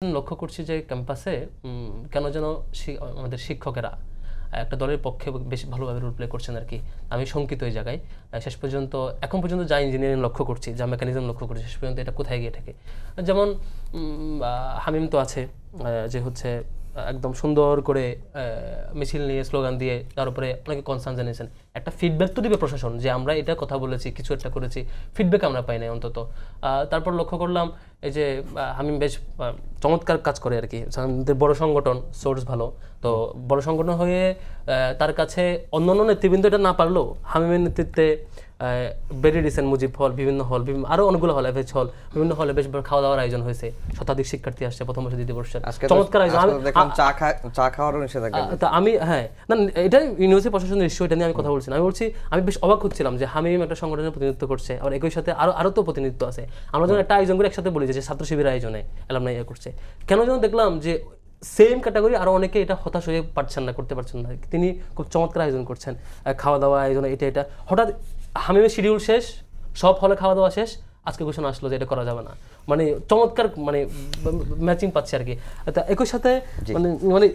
লক্ষ্য করছি যে ক্যাম্পাসে কেন যেন আমাদের শিক্ষকেরা একটা দলের পক্ষে বেশ ভালোভাবে রোল প্লে করছেন আর কি। আমি শঙ্কিত এই জায়গায়। শেষ পর্যন্ত এখন পর্যন্ত যা ইঞ্জিনিয়ারিং লক্ষ্য করছি, যা মেকানিজম লক্ষ্য করছি, শেষ পর্যন্ত এটা কোথায় গিয়ে থাকে। যেমন হামিম তো আছে যে হচ্ছে একদম সুন্দর করে মিছিল নিয়ে স্লোগান দিয়ে তার উপরে অনেকে কনসার্ন জানিয়েছেন। একটা ফিডব্যাক তো দিবে প্রশাসন যে আমরা এটা কথা বলেছি, কিছু একটা করেছি, ফিডব্যাক আমরা পাই নাই অন্তত। তারপর লক্ষ্য করলাম এই যে হামিম বেশ চমৎকার কাজ করে আর কি। আমাদের বড় সংগঠন, সোর্স ভালো, তো বড় সংগঠন হয়ে তার কাছে অন্যান্য নেতৃবৃন্দ এটা না পারলেও হামিমের নেতৃত্বে ভেরি রিসেন্ট মুজিব হল, বিভিন্ন হল, আরো অনেকগুলো হল, এফএচ হল, বিভিন্ন হলে বেশ খাওয়া দাওয়ার আয়োজন হয়েছে। শতাধিক শিক্ষার্থী আসছে প্রথম বর্ষ দ্বিতীয় বর্ষের, চমৎকার আয়োজন। চা খাওয়ারও নিষেধাজ্ঞা। আমি না এটা ইউনিভার্সিটি প্রশাসনের ইস্যু, এটা নিয়ে আমি কথা বলছি না। আমি বলছি আমি বেশ অবাক হচ্ছিলাম যে হামিম একটা সংগঠনের প্রতিনিধিত্ব করছে, আর একই সাথে আরো তো প্রতিনিধিত্ব আছে। আমরা যখন একটা আয়োজন করে একসাথে বলি যে ছাত্র শিবির আয়োজনে এলামনাই করছে, কেন যেন দেখলাম যে সেম ক্যাটাগরি আরো অনেকে এটা হতাশ হয়ে পারছেন না, করতে পারছেন না। তিনি খুব চমৎকার আয়োজন করছেন, খাওয়া দাওয়া আয়োজন, এটা হঠাৎ হামিমের শিডিউল শেষ, সব হলে খাওয়া দাওয়া শেষ, আজকে ঘোষণা আসলো যে এটা করা যাবে না। মানে চমৎকার, মানে ম্যাচিং পাচ্ছে আর কি। একই সাথে মানে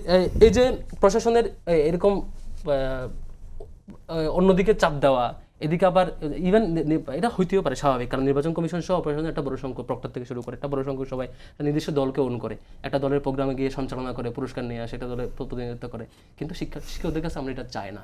এই যে প্রশাসনের এরকম অন্যদিকে চাপ দেওয়া, এদিকে আবার ইভেন এটা হইতেও পারে স্বাভাবিক, কারণ নির্বাচন কমিশন সহ প্রশাসনের একটা বড় সংখ্যক, প্রক্টর থেকে শুরু করে একটা বড় সংখ্যক সবাই নির্দিষ্ট দলকে ওন করে, একটা দলের প্রোগ্রামে গিয়ে সঞ্চালনা করে, পুরস্কার নিয়ে আসে, একটা দলের প্রতিনিধিত্ব করে। কিন্তু শিক্ষকদের কাছে আমরা এটা চাই না।